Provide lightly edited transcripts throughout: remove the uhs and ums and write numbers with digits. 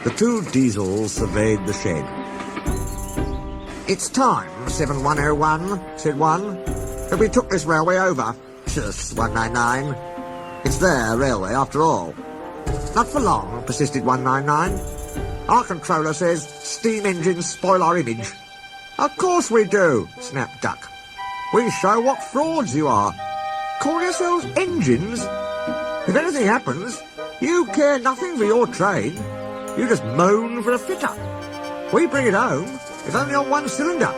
The two Diesels surveyed the shed. "It's time, 7101, said one, that we took this railway over." "Shush, 199. It's their railway after all." "Not for long," persisted 199. "Our controller says steam engines spoil our image." "Of course we do," snapped Duck. "We show what frauds you are. Call yourselves engines? If anything happens, you care nothing for your train. You just moan for a fitter. We bring it home, if only on one cylinder."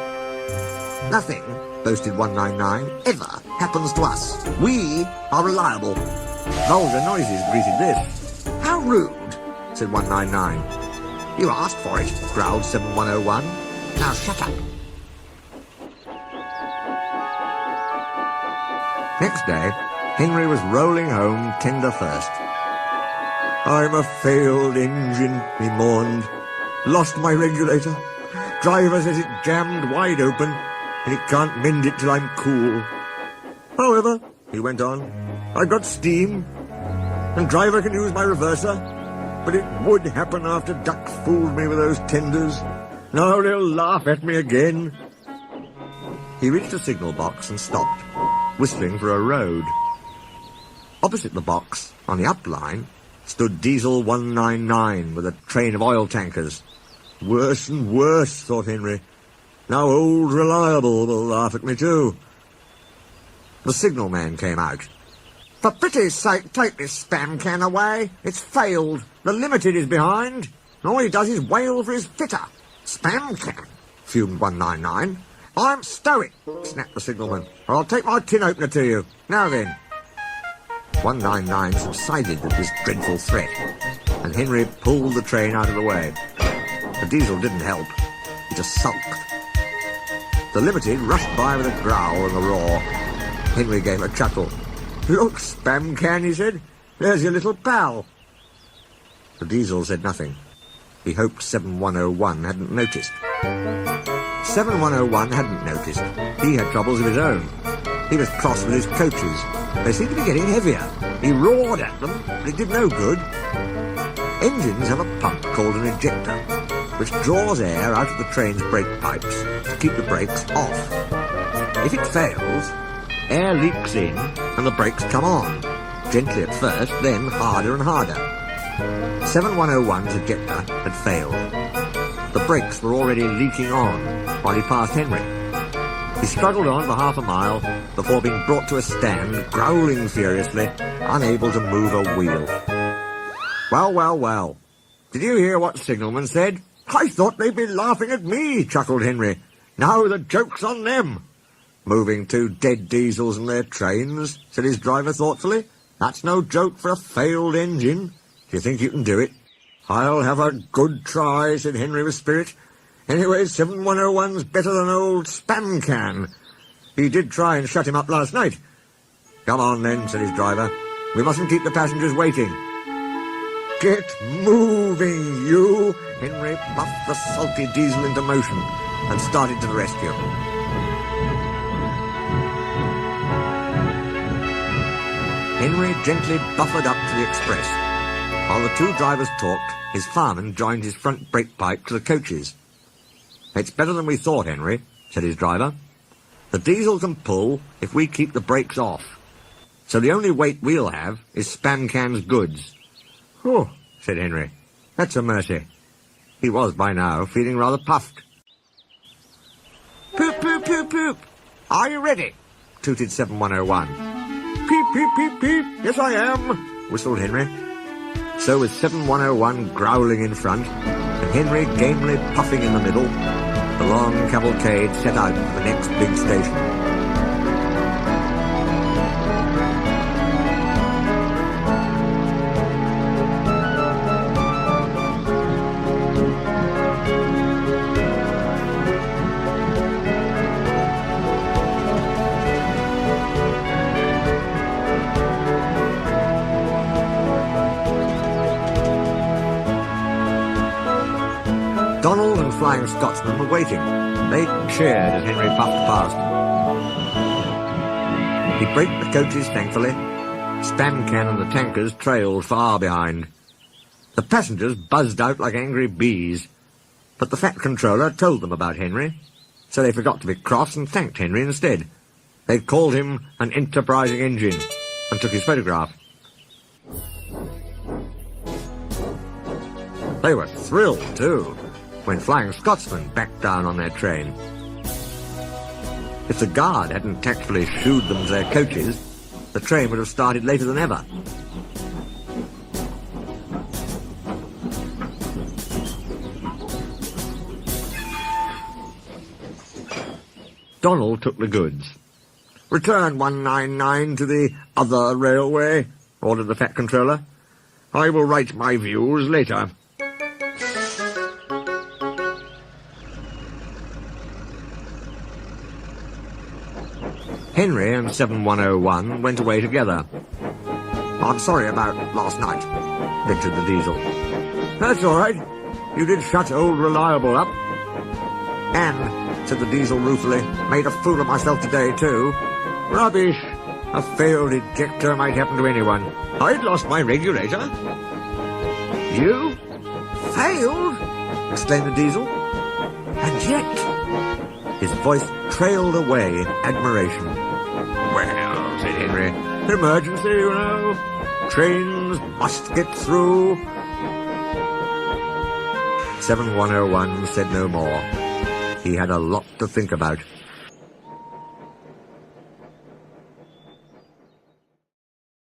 "Nothing," boasted 199, "ever happens to us. We are reliable." Vulgar noises greeted this. "How rude," said 199. "You asked for it," growled 7101. "Now shut up." Next day, Henry was rolling home tender first. "I'm a failed engine," he mourned. "Lost my regulator. Driver says it jammed wide open, and he can't mend it till I'm cool. However," he went on, "I got steam, and driver can use my reverser, but it would happen after Duck fooled me with those tenders. Now they'll laugh at me again." He reached a signal box and stopped, whistling for a road. Opposite the box, on the up line, stood Diesel 199 with a train of oil tankers. Worse and worse, thought Henry. Now old Reliable will laugh at me too. The signalman came out. "For pity's sake, take this spam can away. It's failed. The Limited is behind. And all he does is wail for his fitter." "Spam can?" fumed 199. "I'm stoic," snapped the signalman, "or I'll take my tin opener to you. Now then." 199 subsided at this dreadful threat, and Henry pulled the train out of the way. The Diesel didn't help. He just sulked. The Limited rushed by with a growl and a roar. Henry gave a chuckle. "Look, Spam Can," he said. "There's your little pal." The Diesel said nothing. He hoped 7101 hadn't noticed. 7101 hadn't noticed. He had troubles of his own. He was cross with his coaches. They seemed to be getting heavier. He roared at them, but it did no good. Engines have a pump called an ejector, which draws air out of the train's brake pipes to keep the brakes off. If it fails, air leaks in and the brakes come on, gently at first, then harder and harder. 7101's ejector had failed. The brakes were already leaking on while he passed Henry. He struggled on for half a mile before being brought to a stand, growling furiously, unable to move a wheel. "Well, well, well. Did you hear what Signalman said?" "I thought they'd be laughing at me," chuckled Henry. "Now the joke's on them." "Moving two dead Diesels and their trains," said his driver thoughtfully. "That's no joke for a failed engine. Do you think you can do it?" "I'll have a good try," said Henry with spirit. "Anyway, 7101's better than old Spam Can. He did try and shut him up last night." "Come on then," said his driver. "We mustn't keep the passengers waiting." "Get moving, you!" Henry puffed the sulky Diesel into motion and started to the rescue. Henry gently buffered up to the express. While the two drivers talked, his fireman joined his front brake pipe to the coaches. "It's better than we thought, Henry," said his driver. "The Diesel can pull if we keep the brakes off. So the only weight we'll have is Spam Can's goods." "Oh," said Henry. "That's a mercy." He was, by now, feeling rather puffed. "Poop, poop, poop, poop. Are you ready?" tooted 7101. "Peep, peep, peep, peep. Yes, I am," whistled Henry. So with 7101 growling in front, and Henry gamely puffing in the middle, the long cavalcade set out for the next big station. Donald and Flying Scotsman were waiting. They cheered as Henry puffed past. He braked the coaches thankfully. Spam Can and the tankers trailed far behind. The passengers buzzed out like angry bees, but the Fat Controller told them about Henry, so they forgot to be cross and thanked Henry instead. They called him an enterprising engine and took his photograph. They were thrilled, too, when Flying Scotsman backed down on their train. If the guard hadn't tactfully shooed them to their coaches, the train would have started later than ever. Donald took the goods. "Return 199 to the other railway," ordered the Fat Controller. "I will write my views later." Henry and 7101 went away together. "I'm sorry about last night," ventured the Diesel. "That's all right. You did shut old Reliable up." "And," said the Diesel ruefully, "made a fool of myself today, too." "Rubbish. A failed ejector might happen to anyone. I'd lost my regulator." "You? Failed?" exclaimed the Diesel. "And yet..." His voice trailed away in admiration. "Well," said Henry, "emergency, you know. Trains must get through." 7101 said no more. He had a lot to think about.